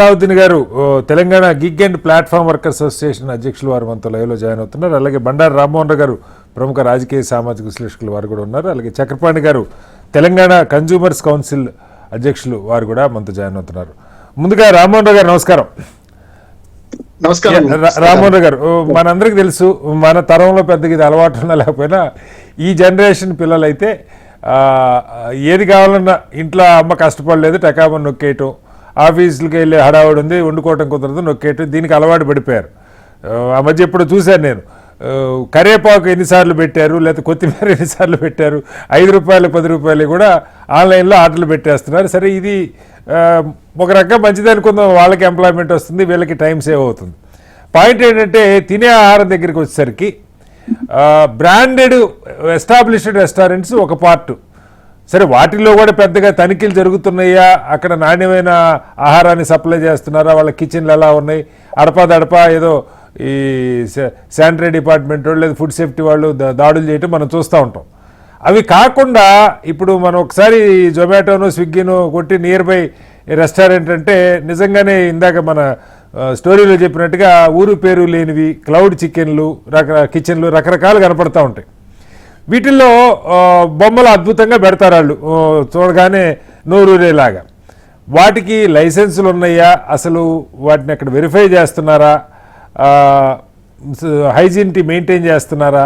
అలావుద్దీన్ గారు Telangana gig and platform workers association అధ్యక్షులు వారు మనతో లైవ్లో జాయిన్ అవుతున్నారు. అలాగే బండారు రామ్మోహన్ రావు గారు ప్రముఖ రాజకీయ సామాజిక విశ్లేషకులు వారు కూడా ఉన్నారు. అలాగే చక్రపాణి గారు తెలంగాణ కన్జ్యూమర్స్ కౌన్సిల్ అధ్యక్షులు వారు కూడా మనతో జాయిన్ అవుతున్నారు. ముందుగా రామ్మోహన్ రావు గారు నమస్కారం. రామ్మోహన్ రావు గారు, మనందరికీ తెలుసు, మన తరంలో పెద్దగా ఇది అలవాటు ఉన్నా లేకపోయినా ఈ జనరేషన్ పిల్లలైతే ఏది కావాలన్నా ఇంట్లో అమ్మ కష్టపడలేదు టకామని నొక్కేయటం, ఆఫీసులకి వెళ్ళి హడావుడి ఉంది వండుకోవటం కుదరదు నొక్కేయటం, దీనికి అలవాటు పడిపోయారు. ఆ మధ్య ఎప్పుడు చూశాను నేను, కరివేపాకు ఎన్నిసార్లు పెట్టారు, లేకపోతే కొత్తిమీర ఎన్నిసార్లు పెట్టారు, 5 రూపాయలు 10 రూపాయలు కూడా ఆన్లైన్లో ఆర్డర్లు పెట్టేస్తున్నారు. సరే, ఇది ఒక రకంగా మంచిది అనుకుందాం, వాళ్ళకి ఎంప్లాయ్మెంట్ వస్తుంది, వీళ్ళకి టైం సేవ్ అవుతుంది. పాయింట్ ఏంటంటే, తినే ఆహారం దగ్గరికి వచ్చేసరికి బ్రాండెడ్ ఎస్టాబ్లిష్డ్ రెస్టారెంట్స్ ఒక పార్ట్. సరే, వాటిల్లో కూడా పెద్దగా తనిఖీలు జరుగుతున్నాయా, అక్కడ నాణ్యమైన ఆహారాన్ని సప్లై చేస్తున్నారా, వాళ్ళ కిచెన్లు ఎలా ఉన్నాయి, అడపాదడపా ఏదో ఈ శానిటరీ డిపార్ట్మెంట్ వాళ్ళు లేదా ఫుడ్ సేఫ్టీ వాళ్ళు దాడులు చేయటం మనం చూస్తూ ఉంటాం. అవి కాకుండా ఇప్పుడు మనం ఒకసారి జొమాటోను స్విగ్గీను కొట్టి నియర్ బై రెస్టారెంట్ అంటే నిజంగానే ఇందాక మన స్టోరీలో చెప్పినట్టుగా ఊరు పేరు లేనివి క్లౌడ్ కిచెన్లు రకరకాలు కనపడతా ఉంటాయి. వీటిల్లో బొమ్మలు అద్భుతంగా పెడతారు వాళ్ళు, చూడగానే నోరూరేలాగా. వాటికి లైసెన్సులు ఉన్నాయా, అసలు వాటిని అక్కడ వెరిఫై చేస్తున్నారా, హైజీనిటీ మెయింటైన్ చేస్తున్నారా?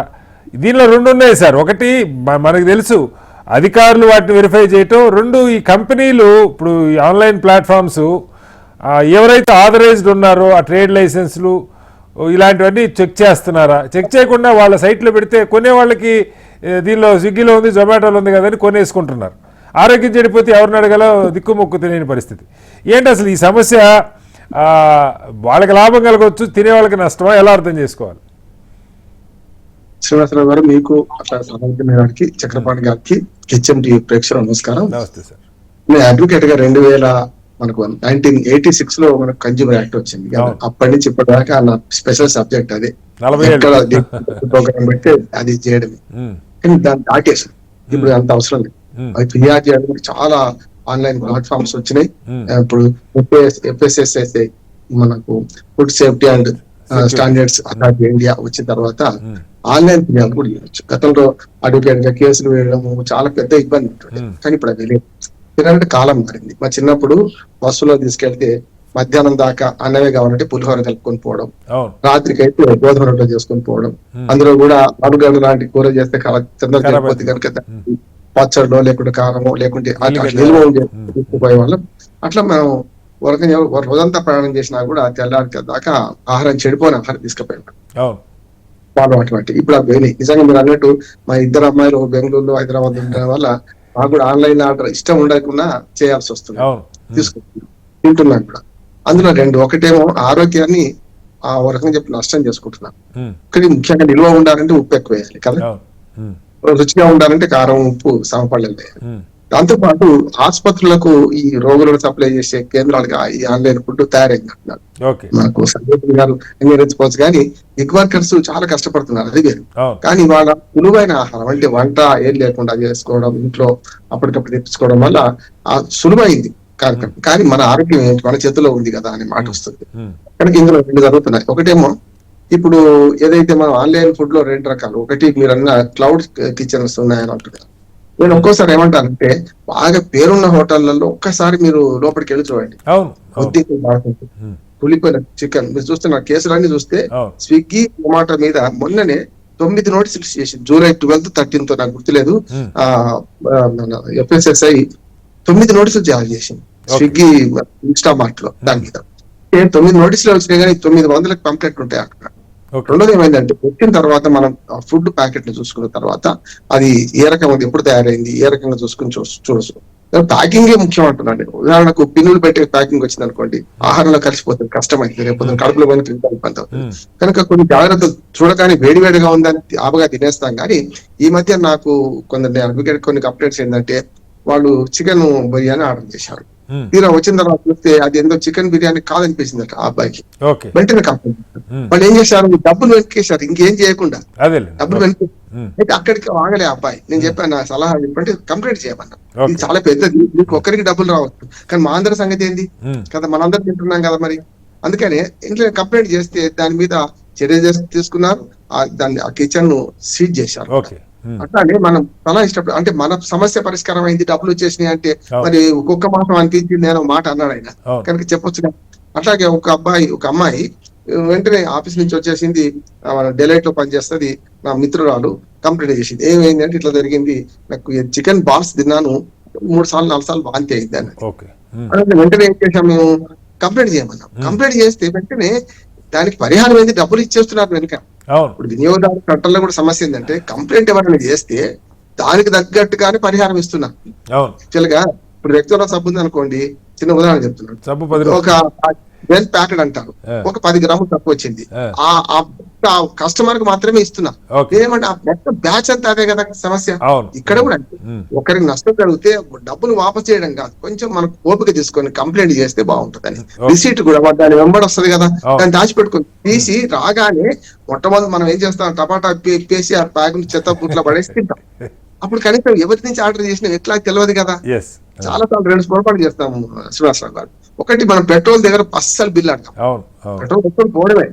దీనిలో 2 ఉన్నాయి సార్. ఒకటి మనకు తెలుసు అధికారులు వాటిని వెరిఫై చేయటం, 2 ఈ కంపెనీలు ఇప్పుడు ఈ ఆన్లైన్ ప్లాట్ఫామ్స్ ఎవరైతే ఆథరైజ్డ్ ఉన్నారో ఆ ట్రేడ్ లైసెన్సులు ఇలాంటివన్నీ చెక్ చేస్తున్నారా? చెక్ చేయకుండా వాళ్ళ సైట్లో పెడితే కొనే వాళ్ళకి దీనిలో స్విగ్గీలో ఉంది జొమాటోలో ఉంది కదని కొనేసుకుంటున్నారు. ఆరోగ్యం చెడిపోతే ఎవరిని అడగలో దిక్కుమొక్కు తెలియని పరిస్థితి. ఏంటి అసలు ఈ సమస్య? వాళ్ళకి లాభం కలగవచ్చు, తినే వాళ్ళకి నష్టమా, ఎలా అర్థం చేసుకోవాలి? శ్రీనివాసరావు గారు, మీకు గారికి చక్రపాణి గారికి హెచ్ఎండి ప్రేక్షకులు నమస్కారం. నమస్తే సార్. నేను అడ్వకేట్ గా 1986 లో మనకు కన్జ్యూమర్ యాక్ట్ వచ్చింది. అప్పటి నుంచి ఇప్పటిదాకా నా స్పెషల్ సబ్జెక్ట్ అదే, ప్రోగ్రామ్ పెట్టి అది చేయడమే. కానీ దాన్ని దాటేసాను. ఇప్పుడు అంత అవసరం లేదు. అది ఫిర్యాదు చేయడానికి చాలా ఆన్లైన్ ప్లాట్ఫామ్స్ వచ్చినాయి. ఇప్పుడు FSSAI మనకు food safety and standards authority India వచ్చిన తర్వాత ఆన్లైన్ ఫిర్యాదు కూడా చేయవచ్చు. గతంలో అడ్వకేట్ గా కేసులు వేయడము చాలా పెద్ద ఇబ్బంది ఉంటుంది. కానీ ఇప్పుడు అది లేదు. ఎందుకంటే కాలం మారింది. మా చిన్నప్పుడు బస్సులో తీసుకెళ్తే మధ్యాహ్నం దాకా అన్నమే కావాలంటే పులిహోర కలుపుకొని పోవడం, రాత్రికి అయితే గోధుమ రొట్టెలు చేసుకొని పోవడం, అందులో కూడా ఆలుగడ్డ లాంటి కూర చేస్తే తొందరగా జరిగిపోతే కనుక పచ్చడిలో లేకుంటే కారమో లేకుంటే నిల్వ తీసుకుపోయే వాళ్ళం. అట్లా మనం రోజంతా ప్రయాణం చేసినా కూడా తెల్లారి దాకా ఆహారం చెడిపోయిన ఆహారం తీసుకుపోయాం వాళ్ళు అటువంటి. ఇప్పుడు అవి పోయినాయి. నిజంగా మీరు అన్నట్టు మా 2 అమ్మాయిలు బెంగళూరులో హైదరాబాద్ ఉండడం వల్ల మాకు కూడా ఆన్లైన్ ఆర్డర్ ఇష్టం ఉండకుండా చేయాల్సి వస్తుంది. తీసుకుంటున్నాం, తింటున్నాం కూడా. అందులో 2, ఒకటేమో ఆరోగ్యాన్ని ఆ రకంగా చెప్పి నష్టం చేసుకుంటున్నాం. కానీ ముఖ్యంగా నిల్వ ఉండాలంటే ఉప్పు ఎక్కువ వేయాలి కదా, రుచిగా ఉండాలంటే కారం ఉప్పు సమపడలేదు. దాంతో పాటు ఆసుపత్రులకు ఈ రోగులను సప్లై చేసే కేంద్రాలుగా ఈ ఆన్లైన్ ఫుడ్ తయారైంది అంటున్నారు. మనకు సంజయ్ గారు అంగీకరించుకోవచ్చు. కానీ గిగ్ వర్కర్స్ చాలా కష్టపడుతున్నారు, అది వేరు. కానీ వాళ్ళ సులువైన ఆహారం అంటే వంట ఏం లేకుండా చేసుకోవడం, ఇంట్లో అప్పటికప్పుడు తెప్పించుకోవడం వల్ల సులువైంది కార్యక్రమం. కానీ మన ఆరోగ్యం ఏంటి, మన చేతిలో ఉంది కదా అనే మాట వస్తుంది. కనుక ఇందులో 2 జరుగుతున్నాయి. ఒకటేమో ఇప్పుడు ఏదైతే మనం ఆన్లైన్ ఫుడ్ లో 2 రకాలు, ఒకటి మీరు అన్న క్లౌడ్ కిచెన్స్ ఉన్నాయని అంటున్నారు. నేను ఒక్కోసారి ఏమంటానంటే, బాగా పేరున్న హోటళ్లలో ఒక్కసారి మీరు లోపలికి వెళ్ళి చూడండి, పులిపోయిన చికెన్ మీరు చూస్తున్న కేసులన్నీ చూస్తే స్విగ్గీ జొమాటో మీద మొన్ననే 9 నోటీసులు చేసి జూలై 12, 13 నాకు గుర్తులేదు, FSSAI 9 నోటీసులు జారీ చేసింది స్విగ్గీ ఇన్స్టామార్ట్ లో. దాని మీద 9 నోటీసులు వచ్చినాయి, కానీ 900 కంప్లైంట్ ఉంటాయి అక్కడ. రెండోది ఏమైందంటే, పెట్టిన తర్వాత మనం ఫుడ్ ప్యాకెట్ ని చూసుకున్న తర్వాత అది ఏ రకంగా ఎప్పుడు తయారైంది ఏ రకంగా చూసుకుని చూడచ్చు. ప్యాకింగ్ ముఖ్యం అంటున్నాను. ఉదాహరణకు పిన్నులు పెట్టే ప్యాకింగ్ వచ్చింది అనుకోండి, ఆహారంలో కలిసిపోతుంది, కష్టమైంది, రేపు కడుపులో పోయిన ఇబ్బంది అవుతుంది. కనుక కొన్ని జాగ్రత్తలు చూడగానే వేడివేడిగా ఉందని ఆపగా తినేస్తాం. కానీ ఈ మధ్య నాకు కొన్ని కంప్లైంట్స్ ఏంటంటే, వాళ్ళు చికెన్ బిర్యానీ ఆర్డర్ చేశారు, తీరా వచ్చిన తర్వాత చూస్తే అది ఎంతో చికెన్ బిర్యానీ కాదనిపించిందట ఆ అబ్బాయికి. ఓకే. వెంటనే కంప్లైంట్ వాళ్ళు ఏం చేశారు, డబ్బులు వెనకేశారు, ఇంకేం చేయకుండా డబ్బులు వెనక. అయితే అక్కడికి ఆగలే అబ్బాయి. నేను చెప్పాను నా సలహా ఏంటంటే కంప్లైంట్ చేయమన్నా, ఇది చాలా పెద్దది, మీకు ఒక్కరికి డబ్బులు రావచ్చు కానీ మా అందరి సంగతి ఏంది కదా, మనందరం తింటున్నాం కదా మరి. అందుకని ఇంట్లో కంప్లైంట్ చేస్తే దాని మీద చర్య తీసుకున్నారు, దాన్ని ఆ కిచెన్ ను సీజ్ చేశారు. అట్లానే మనం చాలా ఇష్టపడు అంటే మన సమస్య పరిష్కారం అయింది, డబ్బులు వచ్చేసినాయి అంటే మరి ఒక్కొక్క మాసం అనిపించింది నేను మాట అన్నాడు ఆయన, కనుక చెప్పొచ్చు. అట్లాగే ఒక అమ్మాయి వెంటనే ఆఫీస్ నుంచి వచ్చేసింది, డెలైట్ లో పనిచేస్తుంది, నా మిత్రురాలు కంప్లైంట్ చేసింది. ఏమైంది అంటే ఇట్లా జరిగింది, నాకు చికెన్ బాల్స్ తిన్నాను 3 సార్లు 4 సార్లు వాంతి అయింది అని. వెంటనే ఏం చేసాం మేము, కంప్లైంట్ చేయమన్నాం. కంప్లైంట్ చేస్తే వెంటనే దానికి పరిహారం ఏంది, డబ్బులు ఇచ్చేస్తున్నారు వెనుక. ఇప్పుడు వినియోగదారు చట్టంలో కూడా సమస్య ఏంటంటే కంప్లైంట్ ఎవరైనా చేస్తే దానికి తగ్గట్టుగానే పరిహారం ఇస్తున్నారు. యాక్చువల్ గా ఇప్పుడు వ్యక్తిగత సబ్బు ఉంది అనుకోండి, చిన్న ఉదాహరణ చెప్తున్నాను, ఒక వెల్ ప్యాకెడ్ అంటారు, ఒక 10 గ్రాములు తక్కువ వచ్చింది, ఆ కస్టమర్ కి మాత్రమే ఇస్తున్నా. ఏమంటే ఆ మొత్తం బ్యాచ్ అంతా అదే కదా సమస్య. ఇక్కడ కూడా ఒకరికి నష్టం జరిగితే డబ్బులు వాపస్ చేయడం కాదు, కొంచెం మనకు ఓపిక తీసుకొని కంప్లైంట్ చేస్తే బాగుంటదని. రిసీట్ కూడా దాని వెంబడి వస్తుంది కదా, దాన్ని దాచిపెట్టుకొని తీసి రాగానే మొట్టమొదటి మనం ఏం చేస్తాం, టమాటా పేసి ఆ ప్యాక్ చెత్త బుట్లో పడేసి తింటాం. అప్పుడు కనీసం ఎవరి నుంచి ఆర్డర్ చేసినా ఎట్లా తెలియదు కదా. చాలా సార్లు 2 పొరపాటు చేస్తాము శ్రీనివాసరావు గారు. ఒకటి, మనం పెట్రోల్ దగ్గర అస్సలు బిల్ అడతాం, పెట్రోల్ పెట్రోల్ పోవడమే.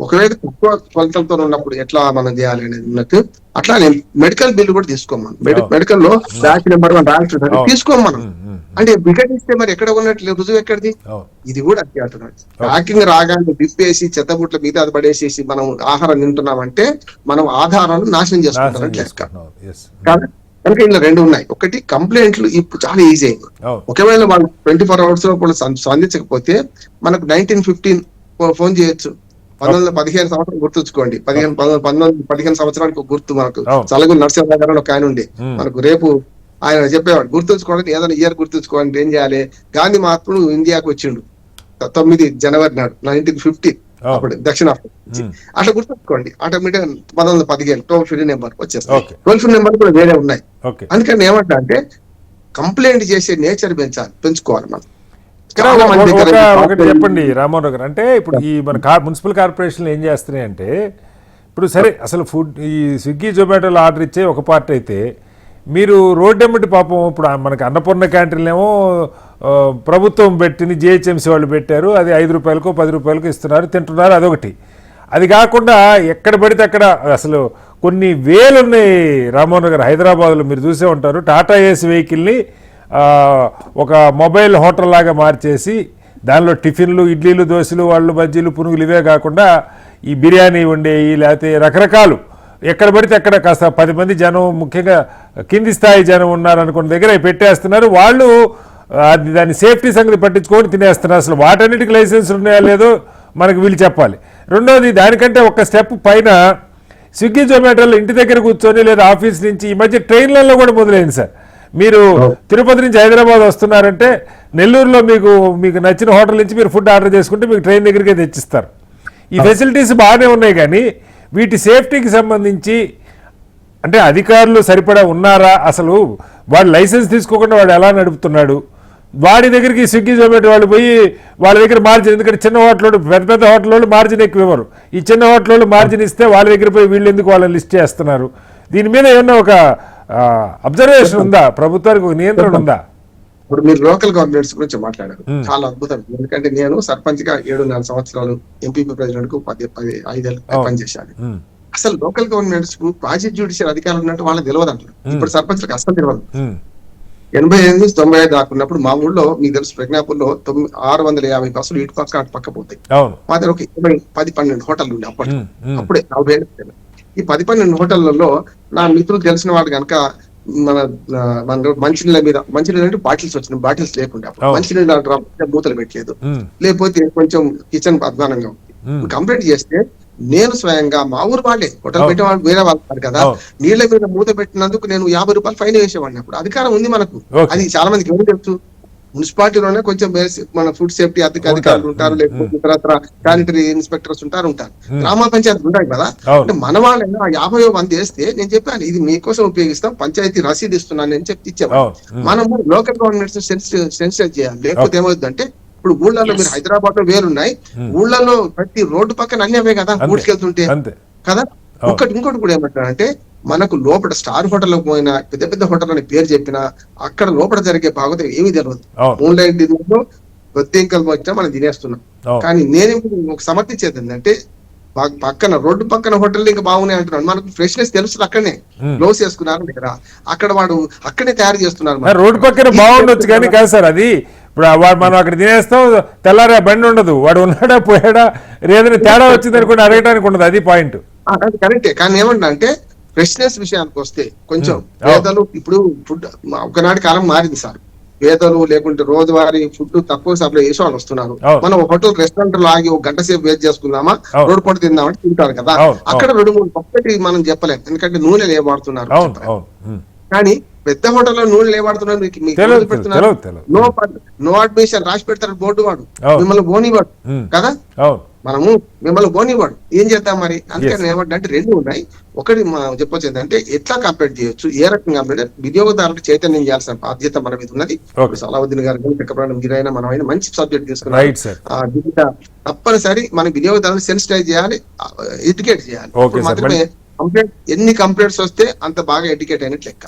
ఒకవేళ తక్కువ కొలతలతో ఉన్నప్పుడు ఎట్లా మనం చేయాలి అనేది ఉన్నట్టు, అట్లా నేను మెడికల్ బిల్ కూడా తీసుకోమను. మెడికల్ లో బ్యాచ్ నెంబర్ 1 రాయాల్సి తీసుకోమను. అంటే వికటిస్తే మరి ఎక్కడ ఉన్నట్లు రుజువు ఎక్కడిది, ఇది కూడా అదే అంటున్నాడు. ప్యాకింగ్ రాగానే విప్పేసి చెత్తబుట్ల మీద అది పడేసేసి మనం ఆహారం తింటున్నామంటే మనం ఆధారాలు నాశనం చేసుకుంటాం. కనుక ఇందులో 2 ఉన్నాయి. ఒకటి, కంప్లైంట్లు ఇప్పుడు చాలా ఈజీ అయింది. ఒకవేళ వాళ్ళు 24 hours లో కూడా స్పందించకపోతే మనకు 1915 ఫోన్ చేయొచ్చు. 1915 సంవత్సరం గుర్తుంచుకోండి, 1915 సంవత్సరానికి గుర్తు మనకు చలగు నరసింహ గారు ఒక ఆయన ఉండే, మనకు రేపు ఆయన చెప్పేవాడు గుర్తుంచుకోవడానికి, ఏదైనా ఇయర్ గుర్తుంచుకోవాలంటే ఏం చేయాలి, గాంధీ మహాత్ముడు ఇండియాకు వచ్చిండు 9 జనవరి నాడు 1950, అప్పుడు దక్షిణాఫ్రికా. అట్లా గుర్తుంచుకోండి, ఆటోమేటిక్ 1915 టోల్ ఫ్రీ నెంబర్ వచ్చేస్తాయి. టోల్ ఫ్రీ నెంబర్ కూడా వేరే ఉన్నాయి. అందుకని ఏమంటా అంటే కంప్లైంట్ చేసే నేచర్ పెంచుకోవాలి మనం. ఒకటి చెప్పండి రామ్మోహన్ గారు, అంటే ఇప్పుడు ఈ మన మున్సిపల్ కార్పొరేషన్లు ఏం చేస్తున్నాయి అంటే, ఇప్పుడు సరే అసలు ఫుడ్ ఈ స్విగ్గీ జొమాటోలో ఆర్డర్ ఇచ్చే ఒక పార్ట్ అయితే, మీరు రోడ్డు ఎమ్మటి పాపం ఇప్పుడు మనకి అన్నపూర్ణ క్యాంటీన్లు ఏమో ప్రభుత్వం పెట్టింది, జిహెచ్ఎంసీ వాళ్ళు పెట్టారు, అది 5 రూపాయలకో 10 రూపాయలకో ఇస్తున్నారు, తింటున్నారు, అదొకటి. అది కాకుండా ఎక్కడ పడితే అక్కడ అసలు కొన్ని వేలు ఉన్నాయి రామ్మోహన్ గారు. హైదరాబాద్లో మీరు చూసే ఉంటారు, టాటా ఏసీ వెహికల్ని ఒక మొబైల్ హోటల్ లాగా మార్చేసి దానిలో టిఫిన్లు, ఇడ్లీలు, దోశలు, వాళ్ళు బజ్జీలు, పునుగులు ఇవే కాకుండా ఈ బిర్యానీ వండేవి, లేకపోతే రకరకాలు ఎక్కడ పడితే అక్కడ కాస్త 10 మంది జనం, ముఖ్యంగా కింది స్థాయి జనం ఉన్నారనుకున్న దగ్గర పెట్టేస్తున్నారు. వాళ్ళు దాని సేఫ్టీ సంగతి పట్టించుకొని తినేస్తున్నారు. అసలు వాటన్నిటికి లైసెన్సులు ఉన్నాయా లేదో మనకు వీళ్ళు చెప్పాలి. రెండోది, దానికంటే ఒక స్టెప్ పైన స్విగ్గీ జొమాటోలో ఇంటి దగ్గర కూర్చొని లేదా ఆఫీస్ నుంచి, ఈ మధ్య ట్రైన్లలో కూడా మొదలైంది సార్. మీరు తిరుపతి నుంచి హైదరాబాద్ వస్తున్నారంటే నెల్లూరులో మీకు నచ్చిన హోటల్ నుంచి మీరు ఫుడ్ ఆర్డర్ చేసుకుంటే మీకు ట్రైన్ దగ్గరికే తెచ్చిస్తారు. ఈ ఫెసిలిటీస్ బాగానే ఉన్నాయి, కానీ వీటి సేఫ్టీకి సంబంధించి అంటే అధికారులు సరిపడా ఉన్నారా, అసలు వాడు లైసెన్స్ తీసుకోకుండా వాడు ఎలా నడుపుతున్నాడు, వాడి దగ్గరికి స్విగ్గీ జొమాటో వాళ్ళు పోయి వాళ్ళ దగ్గర మార్జిన్, ఎందుకంటే చిన్న హోటల్ పెద్ద పెద్ద హోటల్ వాళ్ళు మార్జిన్ ఎక్కువ ఇవ్వరు, ఈ చిన్న హోటల్ వాళ్ళు మార్జిన్ ఇస్తే వాళ్ళ దగ్గర పోయి వీళ్ళు ఎందుకు వాళ్ళని లిస్ట్ చేస్తున్నారు, దీని మీద ఏమన్నా ఒక అబ్జర్వేషన్ ఉందా, ప్రభుత్వానికి ఒక నియంత్రణ ఉందా? ఇప్పుడు మీరు లోకల్ గవర్నమెంట్స్ గురించి మాట్లాడారు, చాలా అద్భుతం. ఎందుకంటే నేను సర్పంచ్ గా 7.5 సంవత్సరాలు, ఎంపీపీ ప్రెసిడెంట్ కు 5 ఏళ్ళు పనిచేశాను. అసలు లోకల్ గవర్నమెంట్స్ కు ప్రాజెక్ట్ జ్యుడిషియల్ అధికారులు ఉన్నట్టు వాళ్ళకి తెలియదు అంటారు. ఇప్పుడు సర్పంచ్లకు అసలు తెలియదు. 88-90 దాకున్నప్పుడు మా ఊళ్ళో మీకు తెలుసు, ప్రజ్ఞాపూర్లో 650 బస్సులు ఇటు పక్క అటు పక్క పోతాయి. మా దగ్గర ఒక 10-12 హోటల్ ఉండే అప్పుడే 40 ఏళ్ళు. ఈ 10-12 హోటళ్లలో నా మిత్రులు తెలిసిన వాళ్ళు కనుక మన మంచినీళ్ళ మీద, మంచినీళ్ళు అంటే బాటిల్స్ వచ్చిన, బాటిల్స్ లేకుండా మంచినీళ్ళ మూతలు పెట్టలేదు, లేకపోతే కొంచెం కిచెన్ అధ్వానంగా ఉంది. కంప్లైంట్ చేస్తే నేను స్వయంగా మా ఊరు వాళ్ళే హోటల్ పెట్టే వాళ్ళు వేరే వాళ్ళు కదా, నీళ్ల మీద మూత పెట్టినందుకు నేను 50 రూపాయలు ఫైన్ వేసేవాడిని. అప్పుడు అధికారం ఉంది మనకు, అది చాలా మందికి ఏం తెలుసు. మున్సిపాలిటీలోనే కొంచెం మన ఫుడ్ సేఫ్టీ అధికారులు ఉంటారు, లేకపోతే ఇతరత్ర శానిటరీ ఇన్స్పెక్టర్స్ ఉంటారు. గ్రామ పంచాయతీ ఉంటాయి కదా. అంటే మన వాళ్ళైనా 50 మంది వేస్తే నేను చెప్పాను ఇది మీకోసం ఉపయోగిస్తాం, పంచాయతీ రసీదు ఇస్తున్నాను అని చెప్పి ఇచ్చేవాళ్ళు. మనము లోకల్ గవర్నమెంట్స్ సెన్సిటైజ్ చేయాలి. లేకపోతే ఏమవుతుందంటే ఇప్పుడు ఊళ్ళలో మీరు హైదరాబాద్ లో వేరున్నాయి, ఊళ్ళలో ప్రతి రోడ్డు పక్కన అన్ని అవే కదా ఊడ్చుకెళ్తుంటే కదా. ఇంకోటి కూడా ఏమంటారంటే మనకు లోపల స్టార్ హోటల్ పోయినా పెద్ద పెద్ద హోటల్ అని పేరు చెప్పినా అక్కడ లోపల జరిగే బాగోతే ఏమీ తెలియదు. మూన్లైట్ డిన్నర్లో ప్రత్యేకలు వచ్చినా మనం తినేస్తున్నాం. కానీ నేను ఒక సమర్థించేది ఏంటంటే పక్కన రోడ్డు పక్కన హోటల్ ఇంకా బాగున్నాయి అంటున్నాను. మనకు ఫ్రెష్నెస్ తెలుస్తుంది, అక్కడనే క్లోజ్ చేసుకున్నారు దగ్గర, అక్కడ వాడు అక్కడే తయారు చేస్తున్నారు. రోడ్డు పక్కన బాగుండొచ్చు కానీ కాదు సార్, అది ఇప్పుడు మనం అక్కడ తినేస్తాం, తెల్లారే బండి ఉండదు, వాడు ఉన్నాడా పోయాడా ఏదైనా తేడా వచ్చింది అనుకోండి అడగడానికి ఉండదు. అది పాయింట్. అది కరెక్టే. కానీ ఏమంటా అంటే ఫ్రెష్నెస్ విషయానికి వస్తే కొంచెం పేదలు ఇప్పుడు ఫుడ్ ఒకనాటి కాలం మారింది సార్. పేదలు లేకుంటే రోజువారీ ఫుడ్ తక్కువ సప్లై చేసే వాళ్ళు వస్తున్నారు. మనం హోటల్ రెస్టారెంట్ లో ఆగి 1 గంట సేపు వెయిట్ చేసుకుందామా, రోడ్డు పంట తిందామని తింటారు కదా. అక్కడ 2-3 ఒక్కటి మనం చెప్పలేం, ఎందుకంటే నూనెలు ఏ వాడుతున్నారు. కానీ పెద్ద హోటల్లో నూనెలు ఏ వాడుతున్నారు పెడుతున్నారు. నో అడ్మిషన్ రాసి పెడతారు బోర్డు, వాడు మిమ్మల్ని పోనివాడు కదా. మనము మిమ్మల్ని పోనివాడు, ఏం చేద్దాం మరి. అందుకని ఏమంటే 2 ఉన్నాయి. ఒకటి చెప్పొచ్చు ఏంటంటే ఎట్లా కంప్లీట్ చేయొచ్చు, ఏ రకంగా కంప్లీట్, వినియోగదారులకు చైతన్యం చేయాల్సిన బాధ్యత మన మీద ఉన్నది. సలావుద్దీన్ గారు చక్రపాణి మీరైనా మనమైనా మంచి సబ్జెక్ట్ తీసుకున్నారు. తప్పనిసరి మన వినియోగదారులను సెన్సిటైజ్ చేయాలి, ఎడ్యుకేట్ చేయాలి. మాత్రమే కంప్లైంట్ ఎన్ని కంప్లైంట్స్ వస్తే అంత బాగా ఎడ్యుకేట్ అయినట్లు లెక్క.